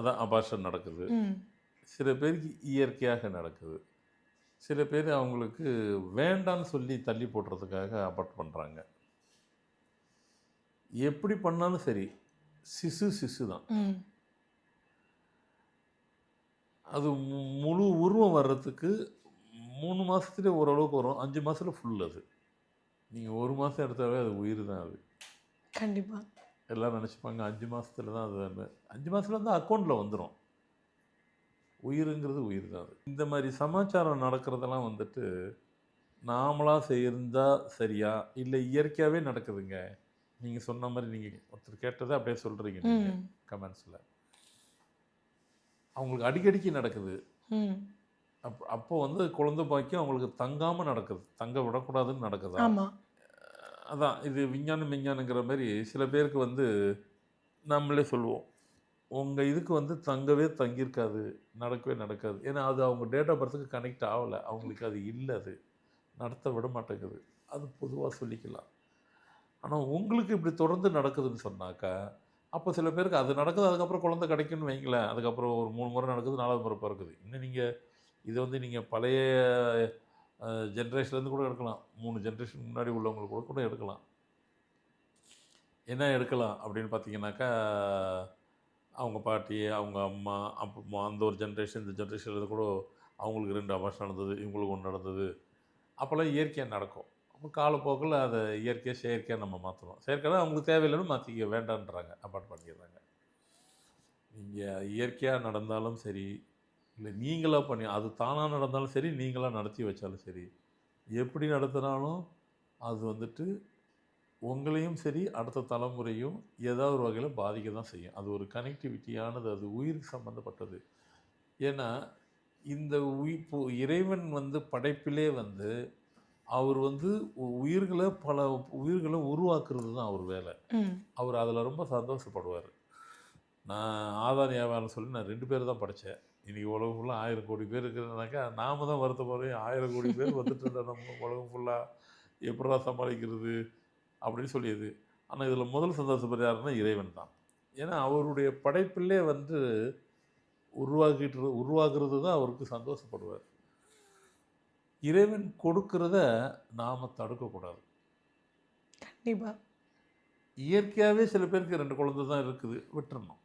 அதான் அபார்ஷன் நடக்குது. ம். சில பேருக்கு இயற்கையாக நடக்குது. சில பேர் அவங்களுக்கு வேண்டான்னு சொல்லி தள்ளி போடுறதுக்காக அபார்ட் பண்ணுறாங்க. எப்படி பண்ணாலும் சரி, சிசு சிசு தான். ம். அது முழு உருவம் வர்றதுக்கு 3 மாசத்துலயே ஓரளவுக்கு வரும். 5 மாசத்துல ஃபுல் அது. நீங்க 1 மாசம் எடுத்தாவே அது உயிர் தான் அது. கண்டிப்பா. எல்லாரும் நெனச்சுப்பாங்க 5 மாசத்துல தான் அது 5 மாசத்துல வந்து அக்கவுண்ட்ல வந்துரும். உயிருங்கிறது உயிர் தான் அது. இந்த மாரி சமாச்சாரம் நடக்கிறதெல்லாம் வந்துட்டு, நாமளா இருந்தா சரியா? இல்ல இயற்கையாவே நடக்குதுங்க. நீங்க சொன்ன மாரி நீங்க ஒருத்தர் கேட்டத அப்படியே சொல்றீங்க நீங்க ம். கமெண்ட்ஸ்ல. அவங்களுக்கு அடிக்கடிக்கு நடக்குது. ம். அப்போ வந்து குழந்தை பாக்கியம் அவங்களுக்கு தங்காம நடக்குது. தங்க விடக்கூடாதுன்னு நடக்குதா? ஆமா. அதான் இது விஞ்ஞானம் விஞ்ஞானங்கிற மாரி சில பேருக்கு வந்து நம்மளே சொல்லுவோம். உங்க இதுக்கு வந்து தங்கவே தங்கியிருக்காது. நடக்கவே நடக்காது. ஏன்னா, அது அவங்க டேட் ஆஃப் பர்த்துக்கு கனெக்ட் ஆவல. அவங்களுக்கு அது இல்ல அது. நடத்த விட மாட்டேங்குது. அது பொதுவா சொல்லிக்கலாம். ஆனா, உங்களுக்கு இப்படி தொடர்ந்து நடக்குதுன்னு சொன்னாக்கா, அப்போ சில பேருக்கு அது நடக்குது. அதுக்கப்புறம் குழந்தை கிடைக்கும்னு வைங்களேன். அதுக்கப்புறம் ஒரு 3 முறை நடக்குது. 4வது முறை பிறக்குது. இன்னும் நீங்க இத வந்து நீங்க பழைய ஜெனரேஷன்லேருந்து கூட எடுக்கலாம். 3 ஜெனரேஷன் முன்னாடி உள்ளவங்களுக்கு கூட கூட எடுக்கலாம். என்ன எடுக்கலாம் அப்படின்னு பார்த்தீங்கன்னாக்கா, அவங்க பாட்டி, அவங்க அம்மா, அப்பா அந்த ஒரு ஜெனரேஷன், இந்த ஜெனரேஷன்ல கூட அவங்களுக்கு 2 அபார்ஷன் நடந்தது. இவங்களுக்கு 1 நடந்தது. அப்போலாம் இயற்கையா நடக்கும். அப்போ காலப்போக்கில அத இயற்கையா, செயற்கையா நம்ம மாத்துறோம். செயற்கைனா அவங்களுக்கு தேவையில்லன்னு மாத்திக்க வேண்டான்றாங்க. அபார்ட் பண்ணிடுறாங்க. நீங்க இயற்கையா நடந்தாலும் சரி, இல்ல நீங்களா பண்ணி அது தானா நடந்தாலும் சரி, நீங்களா நடத்தி வச்சாலும் சரி, எப்படி நடத்தினாலும் அது வந்துட்டு உங்களையும் சரி, அடுத்த தலைமுறையும் ஏதாவது ஒரு வகையில பாதிக்க தான் செய்யும். அது ஒரு கனெக்டிவிட்டியானது. அது உயிருக்கு சம்மந்தப்பட்டது. ஏன்னா, இந்த இப்போ இறைவன் வந்து படைப்பிலே வந்து, அவர் வந்து உயிர்கள பல உயிர்கள உருவாக்குறது தான் அவர் வேல. ம். அவர் அதில ரொம்ப சந்தோஷப்படுவாரு. நான் ஆதாரம், ஏவாள்னு சொல்லி நான் 2 பேர் தான் படைச்சேன். இன்னைக்கு உலகம் ஃபுல்லா 1000 கோடி பேர் இருக்கிறதுனாக்கா, நாம தான் வருத்தப்படுறோம். 1000 கோடி பேர் வந்துட்டு இருந்தா நம்ம உலகம் ஃபுல்லா எப்புட்றா சமாளிக்கிறது? அப்படின்னு சொல்லியது. ஆனா, இதில முதல் சந்தோஷப்படுறது யாருன்னா இறைவன் தான். ஏன்னா, அவருடைய படைப்பிலே வந்து உருவாகுறது தான் அவருக்கு சந்தோஷப்படுவார். இறைவன் கொடுக்கிறத நாம தடுக்கக்கூடாது. கண்டிப்பா. இயற்கையாவே சில பேருக்கு 2 குழந்தை தான் இருக்குது. விட்டுறணும்.